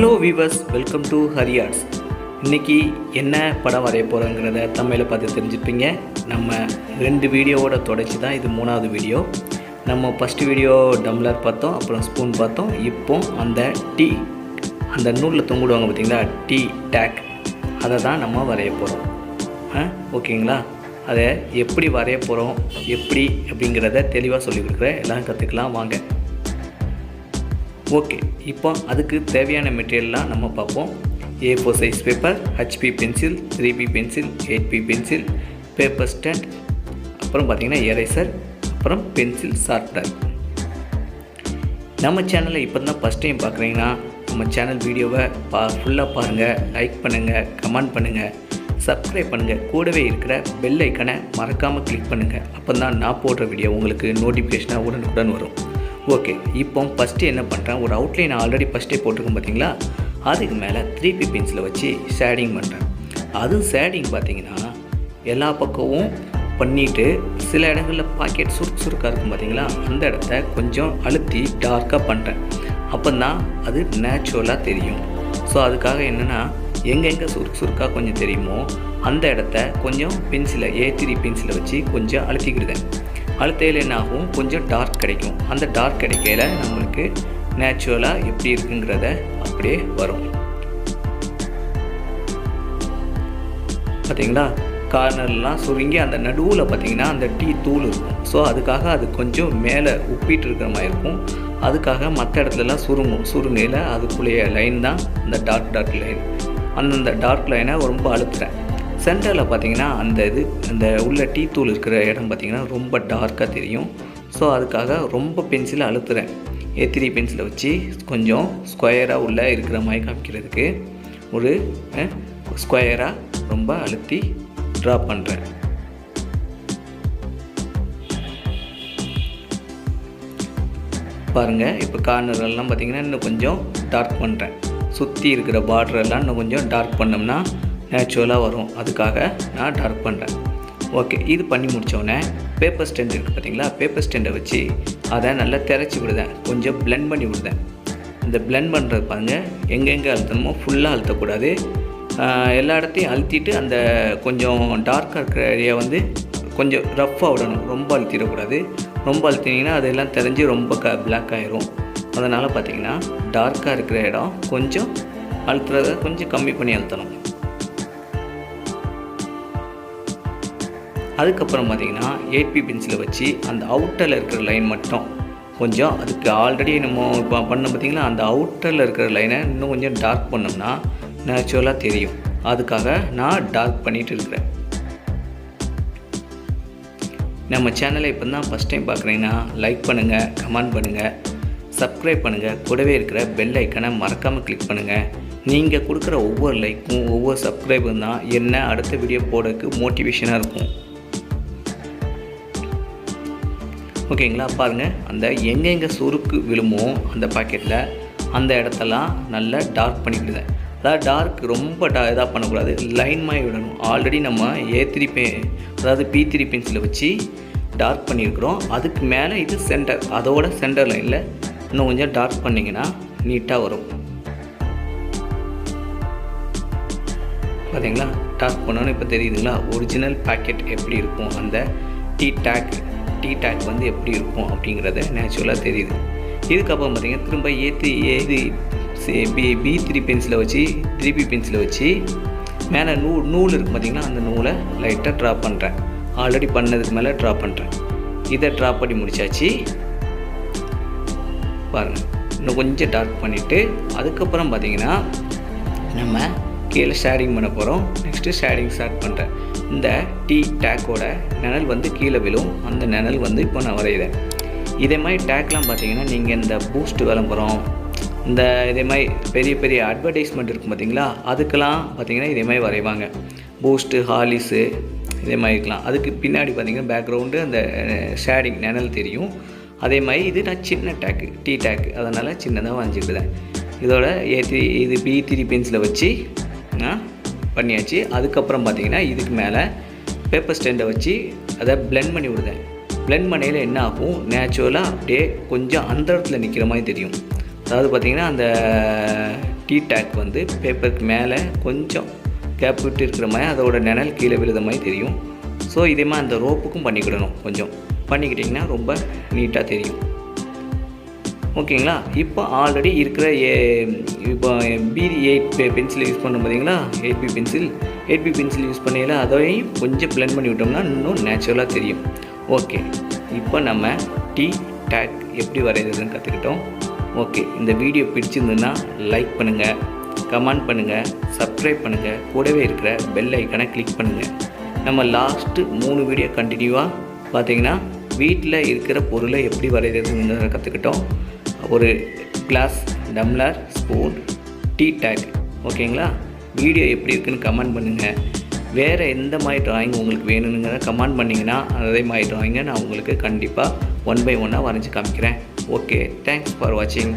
Hello viewers, welcome to Hari Arts. இன்றைக்கி என்ன படம் வரைய போகிறோங்கிறத தமிழில் பார்த்து தெரிஞ்சுப்பீங்க. நம்ம 2 வீடியோவோட தொடர்ச்சி தான் இது 3வது வீடியோ. நம்ம ஃபஸ்ட்டு வீடியோ டம்ளர் பார்த்தோம், அப்புறம் ஸ்பூன் பார்த்தோம். இப்போ அந்த நூலில் தொங்கிடுவாங்க பார்த்திங்களா, டீ டேக், அதை தான் நம்ம வரைய போகிறோம். ஓகேங்களா? அதை எப்படி வரைய போகிறோம், எப்படி அப்படிங்கிறத தெளிவாக சொல்லி கொடுக்குறேன். எல்லாம் கற்றுக்கலாம் வாங்க. ஓகே, இப்போ அதுக்கு தேவையான மெட்டீரியல்லாம் நம்ம பார்ப்போம். A4 size paper, HP pencil, 3B pencil, 8B pencil, paper stand, அப்புறம் பார்த்திங்கன்னா எரேசர், அப்புறம் பென்சில் ஷார்ப்னர். நம்ம சேனலை இப்போ தான் ஃபஸ்ட் டைம் பார்க்குறீங்கன்னா நம்ம சேனல் வீடியோவை ஃபுல்லாக பாருங்கள், லைக் பண்ணுங்கள், கமெண்ட் பண்ணுங்கள், சப்ஸ்கிரைப் பண்ணுங்கள். கூடவே இருக்கிற பெல் ஐக்கனை மறக்காமல் கிளிக் பண்ணுங்கள். அப்போ தான் நான் போடுற வீடியோ உங்களுக்கு நோட்டிஃபிகேஷனாக உடனுக்குடன் வரும். ஓகே, இப்போ ஃபஸ்ட்டு என்ன பண்ணுறேன், ஒரு அவுட்லைன் ஆல்ரெடி ஃபஸ்ட்டே போட்டிருக்கோம் பார்த்தீங்களா, அதுக்கு மேலே 3B பென்சிலை வச்சு ஷேடிங் பண்ணுறேன். அதுவும் ஷேடிங் பார்த்திங்கன்னா எல்லா பக்கமும் பண்ணிவிட்டு சில இடங்களில் பாக்கெட் சுருக்காக இருக்கும் பார்த்தீங்களா, அந்த இடத்த கொஞ்சம் அழுத்தி டார்க்காக பண்ணுறேன். அப்போ தான் அது நேச்சுரலாக தெரியும். ஸோ அதுக்காக என்னென்னா, எங்கெங்கே சுருக்காக கொஞ்சம் தெரியுமோ அந்த இடத்த கொஞ்சம் பென்சிலை A3 பென்சிலை வச்சு கொஞ்சம் அழுத்திக்கிடுதேன். அழுத்தையில் என்ன ஆகும், கொஞ்சம் டார்க் கிடைக்கும். அந்த டார்க் கிடைக்கையில் நம்மளுக்கு நேச்சுரலாக எப்படி இருக்குங்கிறத அப்படியே வரும். பார்த்திங்களா, கார்னர்லாம் சுருங்கி அந்த நடுவில் பார்த்திங்கன்னா அந்த டீ தூள் இருக்கும். ஸோ அதுக்காக அது கொஞ்சம் மேலே உப்பிட்டு இருக்கிற மாதிரி இருக்கும். அதுக்காக மற்ற இடத்துலலாம் சுருங்கையில் அதுக்குள்ளேயே லைன் தான் இந்த டார்க் லைன். அந்தந்த டார்க் லைனை ரொம்ப அழுத்துறேன். சென்டரில் பார்த்திங்கன்னா அந்த உள்ள டீ தூள் இருக்கிற இடம் பார்த்திங்கன்னா ரொம்ப டார்க்காக தெரியும். ஸோ அதுக்காக ரொம்ப பென்சிலை அழுத்துறேன். A3 பென்சிலை வச்சு கொஞ்சம் ஸ்கொயராக உள்ளே இருக்கிற மாதிரி காமிக்கிறதுக்கு ஒரு ஸ்கொயராக ரொம்ப அழுத்தி ட்ரா பண்ணுறேன். பாருங்கள், இப்போ கார்னரெல்லாம் பார்த்திங்கன்னா இன்னும் கொஞ்சம் டார்க் பண்ணுறேன். சுற்றி இருக்கிற பார்டரெல்லாம் இன்னும் கொஞ்சம் டார்க் பண்ணோம்னா நேச்சுரலாக வரும். அதுக்காக நான் டார்க் பண்ணுறேன். ஓகே, இது பண்ணி முடித்தோடனே பேப்பர் ஸ்டாண்ட் இருக்குது பார்த்திங்களா, பேப்பர் ஸ்டாண்டை வச்சு அதை நல்லா திரைச்சி விடுதேன், கொஞ்சம் பிளெண்ட் பண்ணி விடுதேன். இந்த பிளெண்ட் பண்ணுறது பாருங்கள், எங்கெங்கே அழுத்தணுமோ ஃபுல்லாக அழுத்தக்கூடாது, எல்லா இடத்தையும் அழுத்திட்டு அந்த கொஞ்சம் டார்க்காக இருக்கிற ஏரியா கொஞ்சம் ரஃப்பாக விடணும். ரொம்ப அழுத்திடக்கூடாது. ரொம்ப அழுத்தினீங்கன்னா அதெல்லாம் தெரிஞ்சு ரொம்ப பிளாக் ஆகிரும். அதனால் பார்த்திங்கன்னா டார்க்காக இருக்கிற இடம் கொஞ்சம் அழுத்துறத கொஞ்சம் கம்மி பண்ணி அழுத்தணும். அதுக்கப்புறம் பார்த்திங்கன்னா 8B பென்சிலை வச்சு அந்த அவுட்டரில் இருக்கிற லைன் மட்டும் கொஞ்சம், அதுக்கு ஆல்ரெடி நம்ம இப்போ பண்ண பார்த்திங்கன்னா அந்த அவுட்டரில் இருக்கிற லைனை இன்னும் கொஞ்சம் டார்க் பண்ணோம்னா நேச்சுரலாக தெரியும். அதுக்காக நான் டார்க் பண்ணிகிட்டு இருக்கிறேன். நம்ம சேனலை இப்போ தான் ஃபஸ்ட் டைம் பார்க்குறீங்கன்னா லைக் பண்ணுங்கள், கமெண்ட் பண்ணுங்கள், சப்ஸ்கிரைப் பண்ணுங்கள். கூடவே இருக்கிற பெல் ஐக்கனை மறக்காமல் கிளிக் பண்ணுங்கள். நீங்கள் கொடுக்குற ஒவ்வொரு லைக்கும் ஒவ்வொரு சப்ஸ்கிரைபும் தான் என்ன அடுத்த வீடியோ போடுறதுக்கு மோட்டிவேஷனாக இருக்கும். ஓகேங்களா? பாருங்கள், அந்த எங்கெங்கே சுருக்கு விழுமோ அந்த பாக்கெட்டில் அந்த இடத்தெல்லாம் நல்லா டார்க் பண்ணிவிடுதேன். அதாவது டார்க் ரொம்ப இதாக பண்ணக்கூடாது, லைன் மாதிரி விடணும். ஆல்ரெடி நம்ம அதாவது P3 பென்சிலை வச்சு டார்க் பண்ணியிருக்கிறோம். அதுக்கு மேலே இது சென்டர், அதோட சென்டர் லைனில் இன்னும் கொஞ்சம் டார்க் பண்ணிங்கன்னா நீட்டாக வரும். பார்த்தீங்களா, டார்க் பண்ணோன்னு இப்போ தெரியுதுங்களா ஒரிஜினல் பேக்கெட் எப்படி இருக்கும், அந்த டீ டேக் எப்படி இருக்கும் அப்படிங்கிறத நேச்சுரலாக தெரியுது. இதுக்கப்புறம் பார்த்திங்கன்னா திரும்ப B3 பென்சிலை வச்சு 3B பென்சிலை வச்சு மேலே நூல் இருக்குது பார்த்திங்கன்னா, அந்த நூலை லைட்டாக ட்ரா பண்ணுறேன். ஆல்ரெடி பண்ணதுக்கு மேலே ட்ரா பண்ணுறேன். இதை ட்ரா பண்ணி முடித்தாச்சு. பாருங்கள், இன்னும் கொஞ்சம் டார்க் பண்ணிவிட்டு அதுக்கப்புறம் பார்த்திங்கன்னா நம்ம கீழே ஷேடிங் பண்ண போகிறோம். நெக்ஸ்ட்டு ஷேடிங் ஸ்டார்ட் பண்ணுறேன். இந்த டீ டேக்கோட நிழல் கீழே விழும். அந்த நிழல் இப்போ நான் வரைகிறேன். இதே மாதிரி டேக்லாம் பார்த்திங்கன்னா நீங்கள் இந்த பூஸ்ட் விளம்பரம், இந்த இதே மாதிரி பெரிய பெரிய அட்வர்டைஸ்மெண்ட் இருக்கும் பார்த்திங்களா, அதுக்கெல்லாம் பார்த்திங்கன்னா இதே மாதிரி வரைவாங்க. பூஸ்ட்டு, ஹார்லிஸு இதே மாதிரி இருக்கலாம். அதுக்கு பின்னாடி பார்த்திங்கன்னா பேக்ரவுண்டு அந்த ஷேடிங் நிழல் தெரியும். அதே மாதிரி இது நான் சின்ன டேக்கு, டீ டேக்கு, அதனால் சின்னதாக வரைஞ்சிக்கிடுதேன். இதோட இது B3 பென்சிலை வச்சு நான் பண்ணியாச்சு. அதுக்கப்புறம் பார்த்திங்கன்னா இதுக்கு மேலே பேப்பர் ஸ்டாண்டை வச்சு அதை பிளெண்ட் பண்ணி விடுதேன். பிளெண்ட் பண்ணையில் என்ன ஆகும், நேச்சுரலாக அப்படியே கொஞ்சம் அந்த இடத்துல நிற்கிற மாதிரி தெரியும். அதாவது பார்த்திங்கன்னா அந்த டீ டேக் வந்து பேப்பருக்கு மேலே கொஞ்சம் கேப் விட்டு இருக்கிற மாதிரி அதோட நிழல் கீழே விழுத மாதிரி தெரியும். ஸோ இதே மாதிரி அந்த ரோப்புக்கும் பண்ணிக்கிடணும். கொஞ்சம் பண்ணிக்கிட்டிங்கன்னா ரொம்ப நீட்டாக தெரியும். ஓகேங்களா? இப்போ ஆல்ரெடி இருக்கிற இப்போ B8 பென்சில் யூஸ் பண்ண பார்த்தீங்களா, 8B பென்சில் யூஸ் பண்ணையில் அதையும் கொஞ்சம் பிளெண்ட் பண்ணி விட்டோம்னா இன்னும் நேச்சுரலாக தெரியும். ஓகே, இப்போ நம்ம டீ டேக் எப்படி வரைகிறதுன்னு கற்றுக்கிட்டோம். ஓகே, இந்த வீடியோ பிடிச்சிருந்துன்னா லைக் பண்ணுங்கள், கமெண்ட் பண்ணுங்கள், சப்ஸ்கிரைப் பண்ணுங்கள், கூடவே இருக்கிற பெல் ஐக்கானை கிளிக் பண்ணுங்கள். நம்ம லாஸ்ட்டு 3 வீடியோ கண்டினியூவாக பார்த்தீங்கன்னா வீட்டில் இருக்கிற பொருளை எப்படி வரைகிறதுன்னு கற்றுக்கிட்டோம். ஒரு glass, tumbler, spoon, tea tag. ஓகேங்களா? வீடியோ எப்படி இருக்குன்னு கமெண்ட் பண்ணுங்கள். வேறு எந்த மாதிரி ட்ராயிங் உங்களுக்கு வேணுங்கிறத கமெண்ட் பண்ணிங்கன்னா அதே மாதிரி ட்ராயிங்கை நான் உங்களுக்கு கண்டிப்பாக 1 by 1 வரைஞ்சி காமிக்கிறேன். ஓகே, தேங்க்ஸ் ஃபார் வாட்சிங்.